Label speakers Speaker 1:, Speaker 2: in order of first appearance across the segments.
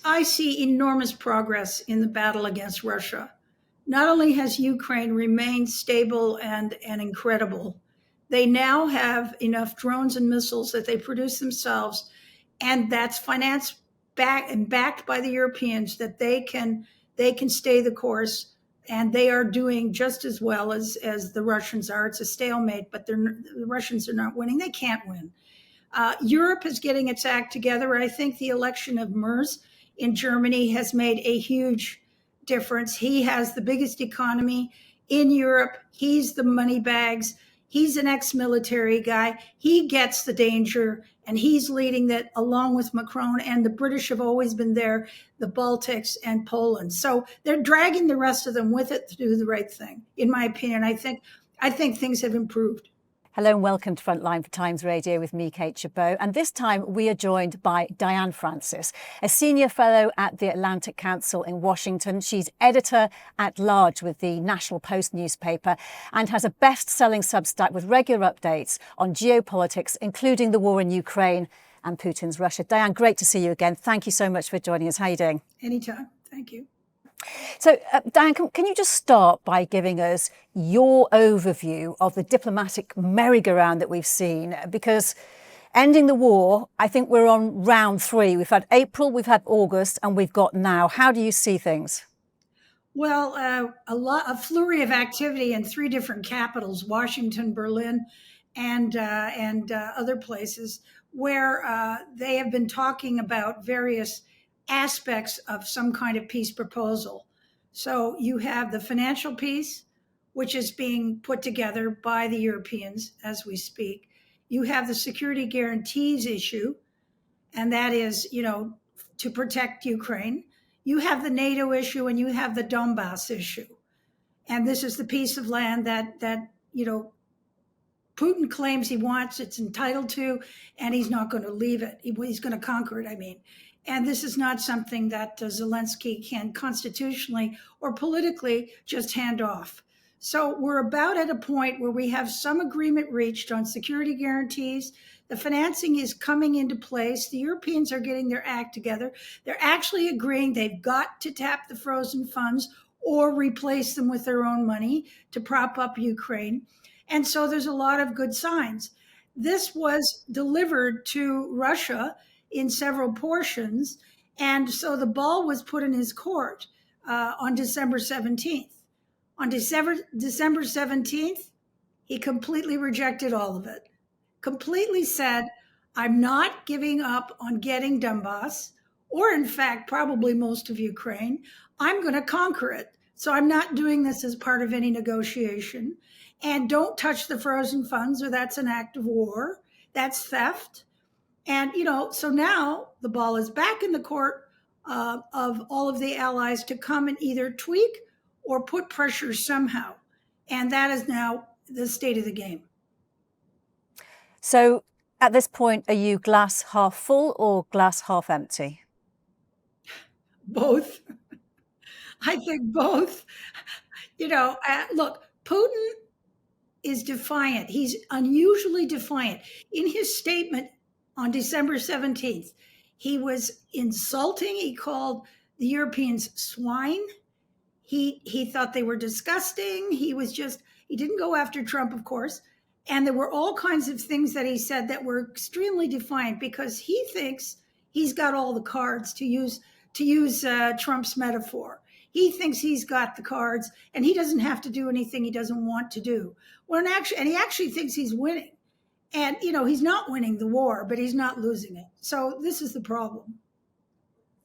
Speaker 1: I see enormous progress in the battle against Russia. Not only has Ukraine remained stable and incredible, they now have enough drones and missiles that they produce themselves, and that's financed backed by the Europeans, that they can stay the course, and they are doing just as well as the Russians are. It's a stalemate, but the Russians are not winning. They can't win. Europe is getting its act together. I think the election of Mires in Germany has made a huge difference. He has the biggest economy in Europe. He's the money bags. He's an ex-military guy. He gets the danger, and he's leading that along with Macron. And the British have always been there, the Baltics and Poland. So they're dragging the rest of them with it to do the right thing. In my opinion, I think things have improved.
Speaker 2: Hello and welcome to Frontline for Times Radio with me, Kate Chabot. And this time we are joined by Diane Francis, a senior fellow at the Atlantic Council in Washington. She's editor-at-large with the National Post newspaper and has a best-selling Substack with regular updates on geopolitics, including the war in Ukraine and Putin's Russia. Diane, great to see you again. Thank you so much for joining us. How are you doing?
Speaker 1: Anytime. Thank you.
Speaker 2: So, Diane, can you just start by giving us your overview of the diplomatic merry-go-round that we've seen? Because ending the war, I think we're on round 3. We've had April, we've had August, and we've got now. How do you see things?
Speaker 1: Well, a flurry of activity in 3 different capitals: Washington, Berlin, and other places, where they have been talking about various aspects of some kind of peace proposal. So you have the financial piece, which is being put together by the Europeans as we speak. You have the security guarantees issue, and that is, to protect Ukraine. You have the NATO issue, and you have the Donbass issue. And this is the piece of land that Putin claims he wants, it's entitled to, and he's not going to leave it. He's going to conquer it, I mean. And this is not something that Zelensky can constitutionally or politically just hand off. So we're about at a point where we have some agreement reached on security guarantees. The financing is coming into place. The Europeans are getting their act together. They're actually agreeing they've got to tap the frozen funds or replace them with their own money to prop up Ukraine. And so there's a lot of good signs. This was delivered to Russia in several portions. And so the ball was put in his court on December 17th. On December 17th, he completely rejected all of it. Completely said, I'm not giving up on getting Donbass, or in fact, probably most of Ukraine. I'm going to conquer it. So I'm not doing this as part of any negotiation. And don't touch the frozen funds, or that's an act of war. That's theft. And, so now the ball is back in the court of all of the allies to come and either tweak or put pressure somehow. And that is now the state of the game.
Speaker 2: So at this point, are you glass half full or glass half empty?
Speaker 1: Both. I think both. Look, Putin is defiant. He's unusually defiant. In his statement on December 17th, he was insulting. He called the Europeans swine. He thought they were disgusting. He didn't go after Trump, of course. And there were all kinds of things that he said that were extremely defiant, because he thinks he's got all the cards, to use Trump's metaphor. He thinks he's got the cards, and he doesn't have to do anything he doesn't want to do. And he actually thinks he's winning. And, he's not winning the war, but he's not losing it. So this is the problem.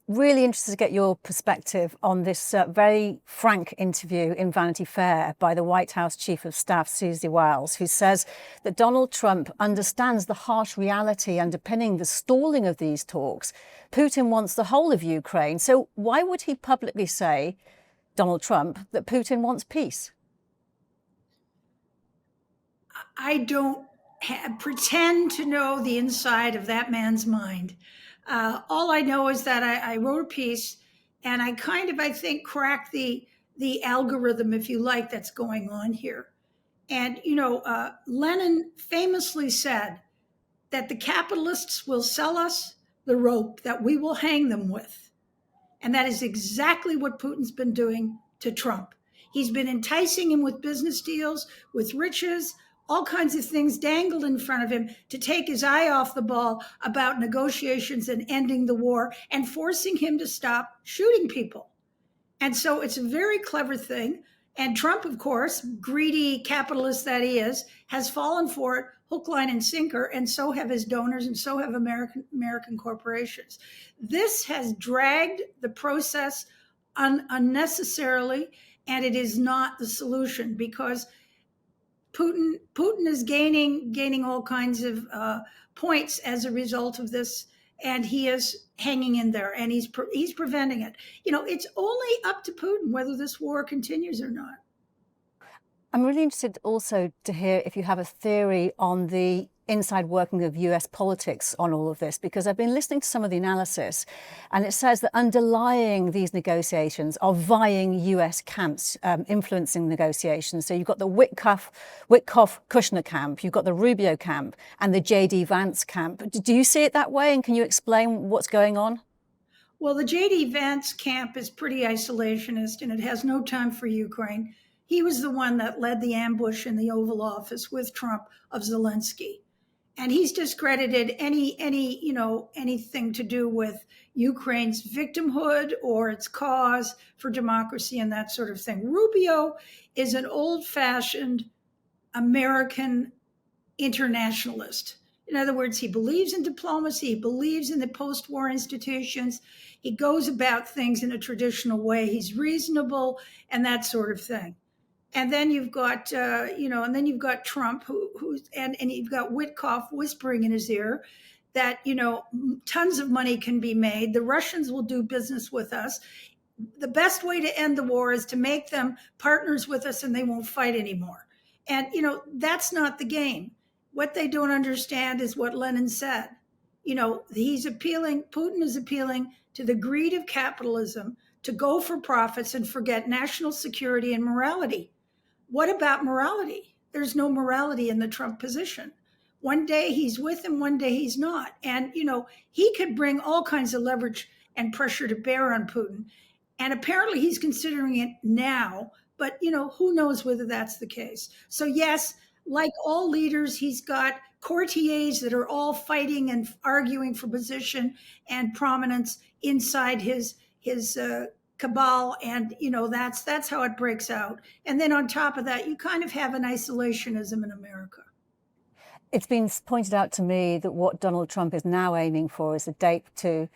Speaker 2: Really interested to get your perspective on this very frank interview in Vanity Fair by the White House Chief of Staff, Susie Wiles, who says that Donald Trump understands the harsh reality underpinning the stalling of these talks. Putin wants the whole of Ukraine. So why would he publicly say, Donald Trump, that Putin wants peace?
Speaker 1: I don't pretend to know the inside of that man's mind. All I know is that I wrote a piece, and I think, cracked the algorithm, if you like, that's going on here. And, Lenin famously said that the capitalists will sell us the rope that we will hang them with. And that is exactly what Putin's been doing to Trump. He's been enticing him with business deals, with riches, all kinds of things dangled in front of him to take his eye off the ball about negotiations and ending the war and forcing him to stop shooting people. And so it's a very clever thing. And Trump, of course, greedy capitalist that he is, has fallen for it hook, line, and sinker, and so have his donors, and so have American corporations. This has dragged the process unnecessarily, and it is not the solution because Putin is gaining all kinds of points as a result of this, and he is hanging in there, and he's preventing it. It's only up to Putin whether this war continues or not.
Speaker 2: I'm really interested also to hear if you have a theory on the inside working of US politics on all of this, because I've been listening to some of the analysis, and it says that underlying these negotiations are vying US camps influencing negotiations. So you've got the Witkoff-Kushner camp, you've got the Rubio camp, and the J.D. Vance camp. Do you see it that way, and can you explain what's going on?
Speaker 1: Well, the J.D. Vance camp is pretty isolationist, and it has no time for Ukraine. He was the one that led the ambush in the Oval Office with Trump of Zelensky. And he's discredited anything to do with Ukraine's victimhood or its cause for democracy and that sort of thing. Rubio is an old-fashioned American internationalist. In other words, he believes in diplomacy, he believes in the post-war institutions, he goes about things in a traditional way, he's reasonable, and that sort of thing. And then you've got, Trump, and you've got Witkoff whispering in his ear that, tons of money can be made. The Russians will do business with us. The best way to end the war is to make them partners with us and they won't fight anymore. And, that's not the game. What they don't understand is what Lenin said. Putin is appealing to the greed of capitalism to go for profits and forget national security and morality. What about morality? There's no morality in the Trump position. One day he's with him, one day he's not. And, he could bring all kinds of leverage and pressure to bear on Putin. And apparently he's considering it now, but, who knows whether that's the case. So yes, like all leaders, he's got courtiers that are all fighting and arguing for position and prominence inside his cabal, and that's how it breaks out. And then on top of that, you kind of have an isolationism in America.
Speaker 2: It's been pointed out to me that what Donald Trump is now aiming for is a date to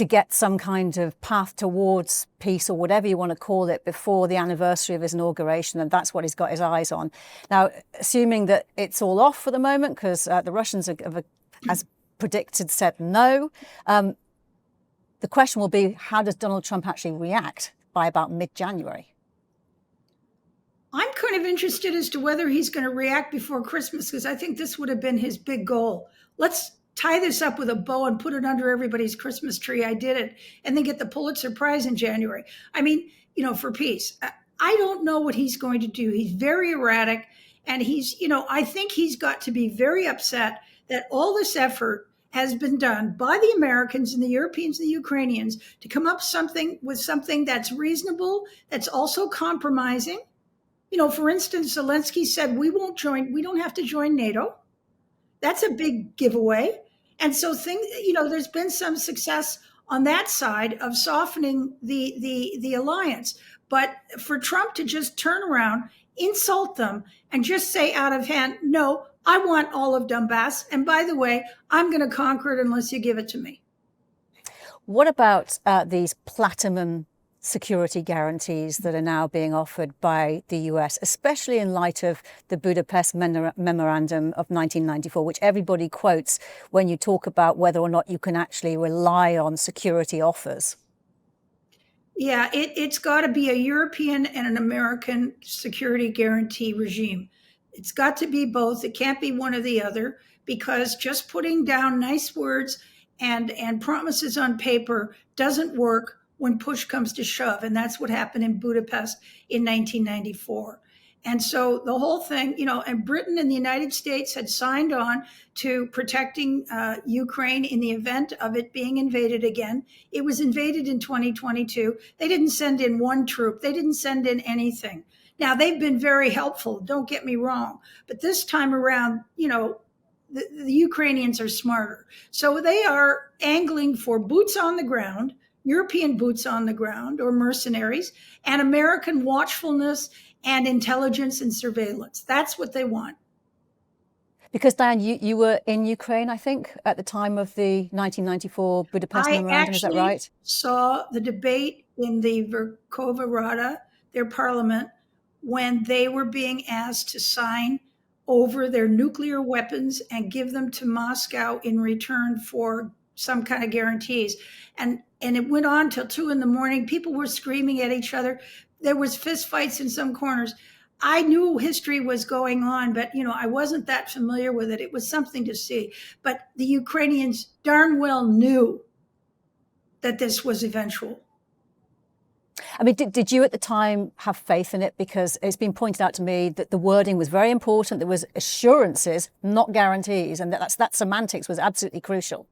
Speaker 2: get some kind of path towards peace, or whatever you want to call it, before the anniversary of his inauguration, and that's what he's got his eyes on. Now, assuming that it's all off for the moment, because the Russians have, as predicted, said no, the question will be, how does Donald Trump actually react by about mid-January?
Speaker 1: I'm kind of interested as to whether he's going to react before Christmas, because I think this would have been his big goal. Let's tie this up with a bow and put it under everybody's Christmas tree. I did it. And then get the Pulitzer Prize in January. I mean, for peace. I don't know what he's going to do. He's very erratic. And I think he's got to be very upset that all this effort has been done by the Americans and the Europeans and the Ukrainians to come up with something that's reasonable, that's also compromising. For instance, Zelensky said, we don't have to join NATO. That's a big giveaway. And so there's been some success on that side of softening the alliance. But for Trump to just turn around, insult them, and just say out of hand, no, I want all of Donbass. And by the way, I'm going to conquer it unless you give it to me.
Speaker 2: What about these platinum security guarantees that are now being offered by the US, especially in light of the Budapest Memorandum of 1994, which everybody quotes when you talk about whether or not you can actually rely on security offers?
Speaker 1: Yeah, it's got to be a European and an American security guarantee regime. It's got to be both. It can't be one or the other, because just putting down nice words and promises on paper doesn't work when push comes to shove. And that's what happened in Budapest in 1994. And so the whole thing, and Britain and the United States had signed on to protecting Ukraine in the event of it being invaded again. It was invaded in 2022. They didn't send in one troop, they didn't send in anything. Now, they've been very helpful, don't get me wrong. But this time around, the Ukrainians are smarter. So they are angling for boots on the ground, European boots on the ground, or mercenaries, and American watchfulness and intelligence and surveillance. That's what they want.
Speaker 2: Because, Diane, you were in Ukraine, I think, at the time of the 1994 Budapest Memorandum, is that right?
Speaker 1: I actually saw the debate in the Verkhovna Rada, their parliament, when they were being asked to sign over their nuclear weapons and give them to Moscow in return for some kind of guarantees. And it went on till 2 a.m. People were screaming at each other. There was fist fights in some corners. I knew history was going on, but I wasn't that familiar with it. It was something to see. But the Ukrainians darn well knew that this was eventual.
Speaker 2: I mean, did you at the time have faith in it? Because it's been pointed out to me that the wording was very important. There was assurances, not guarantees, and that semantics was absolutely crucial.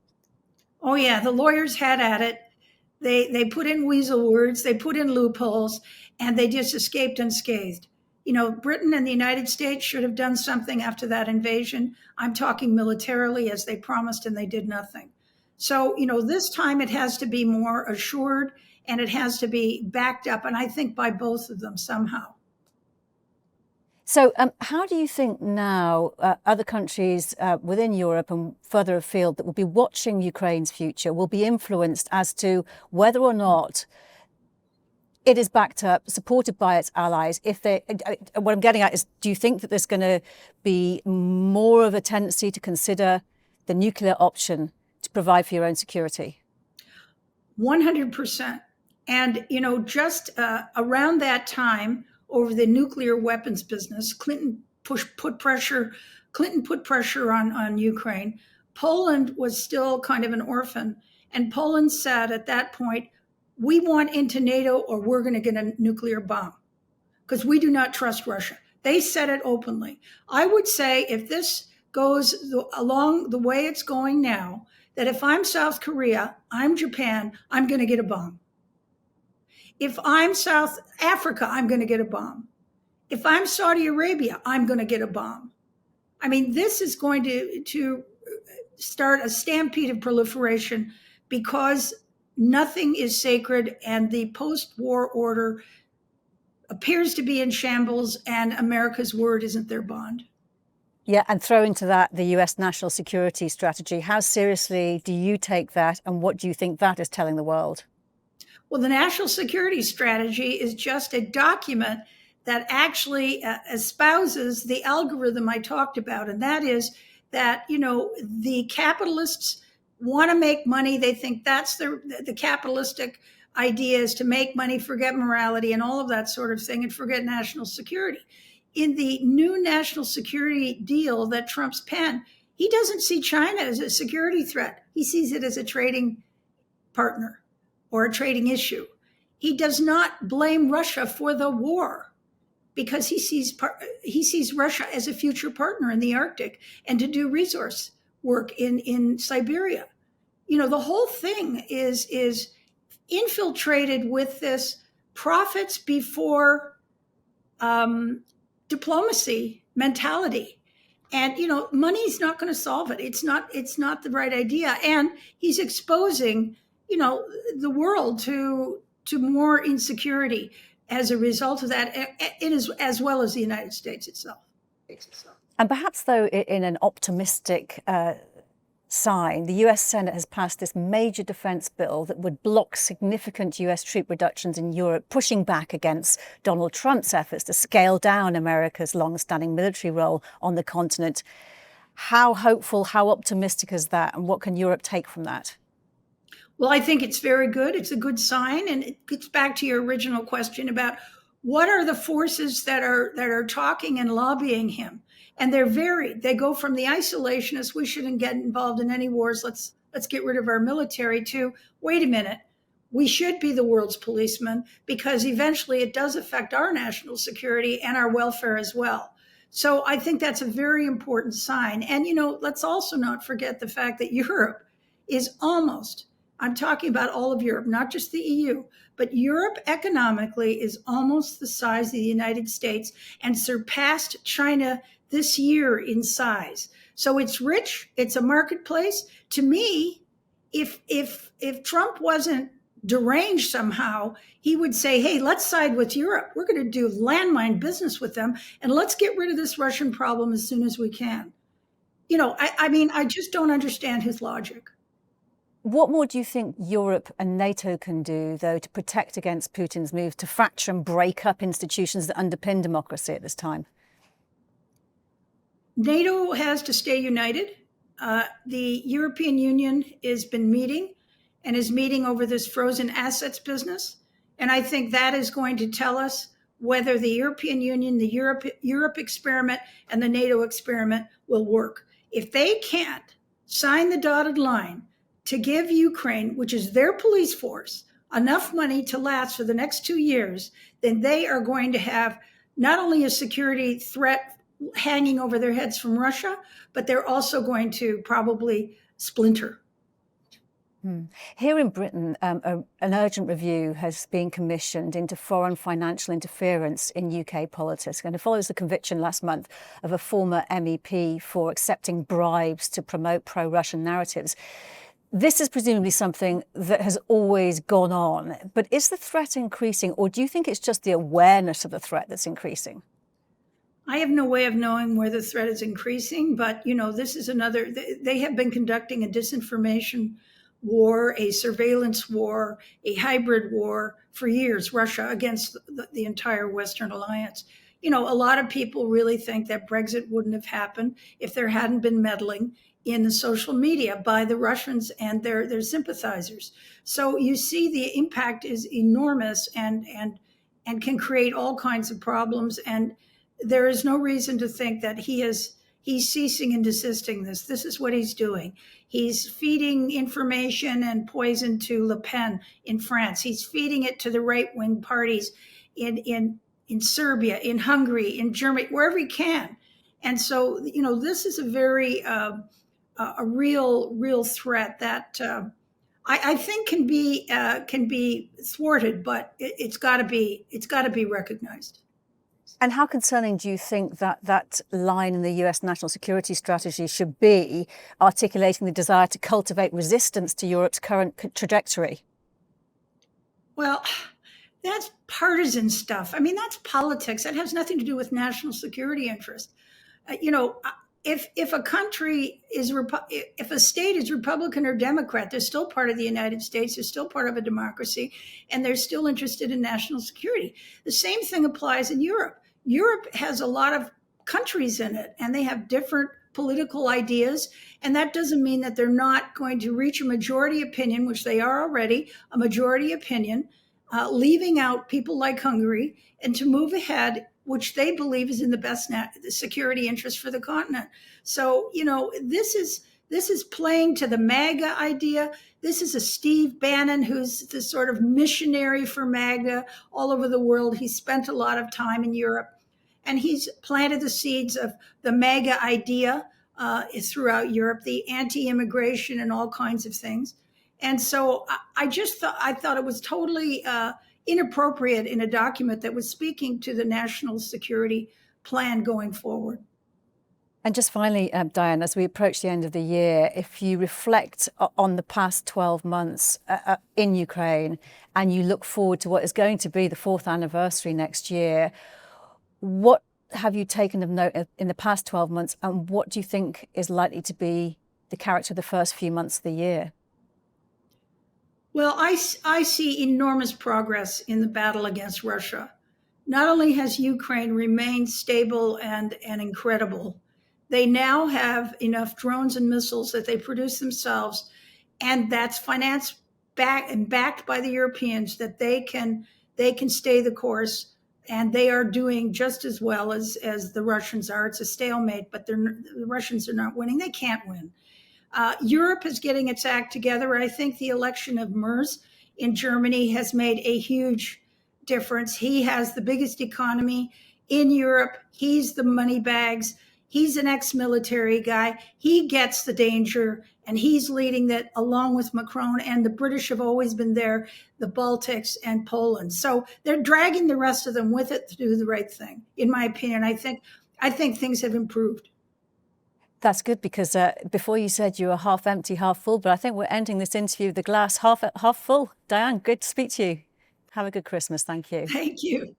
Speaker 1: Oh yeah, the lawyers had at it. They put in weasel words, they put in loopholes, and they just escaped unscathed. Britain and the United States should have done something after that invasion. I'm talking militarily, as they promised, and they did nothing. So, this time it has to be more assured, and it has to be backed up, and I think by both of them somehow.
Speaker 2: So how do you think now other countries within Europe and further afield that will be watching Ukraine's future will be influenced as to whether or not it is backed up, supported by its allies? What I'm getting at is, do you think that there's going to be more of a tendency to consider the nuclear option to provide for your own security?
Speaker 1: 100%. And, just around that time, over the nuclear weapons business, Clinton put pressure on Ukraine. Poland was still kind of an orphan. And Poland said at that point, we want into NATO or we're going to get a nuclear bomb because we do not trust Russia. They said it openly. I would say if this goes along the way it's going now, that if I'm South Korea, I'm Japan, I'm going to get a bomb. If I'm South Africa, I'm going to get a bomb. If I'm Saudi Arabia, I'm going to get a bomb. I mean, this is going to start a stampede of proliferation because nothing is sacred and the post-war order appears to be in shambles and America's word isn't their bond.
Speaker 2: Yeah, and throw into that the US national security strategy. How seriously do you take that, and what do you think that is telling the world?
Speaker 1: Well, the national security strategy is just a document that actually espouses the algorithm I talked about. And that is that, the capitalists want to make money. They think that's the capitalistic idea is to make money, forget morality and all of that sort of thing, and forget national security. In the new national security deal that Trump's penned, he doesn't see China as a security threat. He sees it as a trading partner or a trading issue. He does not blame Russia for the war because he sees Russia as a future partner in the Arctic and to do resource work in Siberia. The whole thing is infiltrated with this profits before diplomacy mentality. And, money's not going to solve it. It's not the right idea. And he's exposing the world to more insecurity as a result of that, as well as the United States itself.
Speaker 2: And perhaps, though, in an optimistic sign, the US Senate has passed this major defense bill that would block significant US troop reductions in Europe, pushing back against Donald Trump's efforts to scale down America's long-standing military role on the continent. How hopeful, how optimistic is that, and what can Europe take from that?
Speaker 1: Well, I think it's very good. It's a good sign. And it gets back to your original question about what are the forces that are talking and lobbying him. And they're varied. They go from the isolationists, we shouldn't get involved in any wars, let's get rid of our military, to, wait a minute, we should be the world's policeman, because eventually it does affect our national security and our welfare as well. So I think that's a very important sign. And, let's also not forget the fact that Europe is almost, I'm talking about all of Europe, not just the EU, but Europe economically is almost the size of the United States and surpassed China this year in size. So it's rich, it's a marketplace. To me, if Trump wasn't deranged somehow, he would say, hey, let's side with Europe. We're going to do landmine business with them, and let's get rid of this Russian problem as soon as we can. I just don't understand his logic.
Speaker 2: What more do you think Europe and NATO can do, though, to protect against Putin's moves to fracture and break up institutions that underpin democracy at this time?
Speaker 1: NATO has to stay united. The European Union has been meeting and is meeting over this frozen assets business. And I think that is going to tell us whether the European Union, the Europe experiment, and the NATO experiment will work. If they can't sign the dotted line to give Ukraine, which is their police force, enough money to last for the next 2 years, then they are going to have not only a security threat hanging over their heads from Russia, but they're also going to probably splinter.
Speaker 2: Here in Britain, an urgent review has been commissioned into foreign financial interference in UK politics, and it follows the conviction last month of a former MEP for accepting bribes to promote pro-Russian narratives. This is presumably something that has always gone on, but is the threat increasing, or do you think it's just the awareness of the threat that's increasing?
Speaker 1: I have no way of knowing where the threat is increasing, but this is another, they have been conducting a disinformation war, a surveillance war, a hybrid war for years, Russia against the entire Western alliance. A lot of people really think that Brexit wouldn't have happened if there hadn't been meddling in the social media by the Russians and their sympathizers. So you see the impact is enormous and can create all kinds of problems. And there is no reason to think that he's ceasing and desisting this. This is what he's doing. He's feeding information and poison to Le Pen in France. He's feeding it to the right-wing parties in Serbia, in Hungary, in Germany, wherever he can. And so, this is a very a real threat that I think can be thwarted, but it's got to be recognized.
Speaker 2: And how concerning do you think that line in the US national security strategy should be, articulating the desire to cultivate resistance to Europe's current trajectory? Well,
Speaker 1: that's partisan stuff. I mean, that's politics. That has nothing to do with national security interest. If a country is, if a state is Republican or Democrat, they're still part of the United States, they're still part of a democracy, and they're still interested in national security. The same thing applies in Europe. Europe has a lot of countries in it, and they have different political ideas, and that doesn't mean that they're not going to reach a majority opinion, which they are already, a majority opinion, leaving out people like Hungary, and to move ahead, which they believe is in the best security interest for the continent. So, this is playing to the MAGA idea. This is a Steve Bannon, who's the sort of missionary for MAGA all over the world. He spent a lot of time in Europe, and he's planted the seeds of the MAGA idea throughout Europe, the anti-immigration and all kinds of things. And so I thought it was totally inappropriate in a document that was speaking to the national security plan going forward.
Speaker 2: And just finally, Diane, as we approach the end of the year, if you reflect on the past 12 months in Ukraine and you look forward to what is going to be the 4th anniversary next year, what have you taken of note in the past 12 months, and what do you think is likely to be the character of the first few months of the year?
Speaker 1: Well, I see enormous progress in the battle against Russia. Not only has Ukraine remained stable and incredible, they now have enough drones and missiles that they produce themselves, and that's financed backed by the Europeans, that they can stay the course, and they are doing just as well as the Russians are. It's a stalemate, but the Russians are not winning. They can't win. Europe is getting its act together. I think the election of mires in Germany has made a huge difference. He has the biggest economy in Europe. He's the money bags. He's an ex-military guy. He gets the danger, and he's leading that along with Macron. And the British have always been there, the Baltics and Poland. So they're dragging the rest of them with it to do the right thing. In my opinion, I think things have improved.
Speaker 2: That's good, because before you said you were half empty, half full, but I think we're ending this interview with the glass half full. Diane, good to speak to you. Have a good Christmas. Thank you.
Speaker 1: Thank you.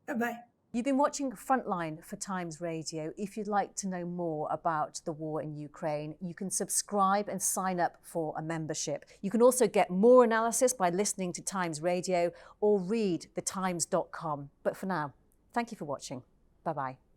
Speaker 1: Bye-bye.
Speaker 2: You've been watching Frontline for Times Radio. If you'd like to know more about the war in Ukraine, you can subscribe and sign up for a membership. You can also get more analysis by listening to Times Radio or read thetimes.com. But for now, thank you for watching. Bye-bye.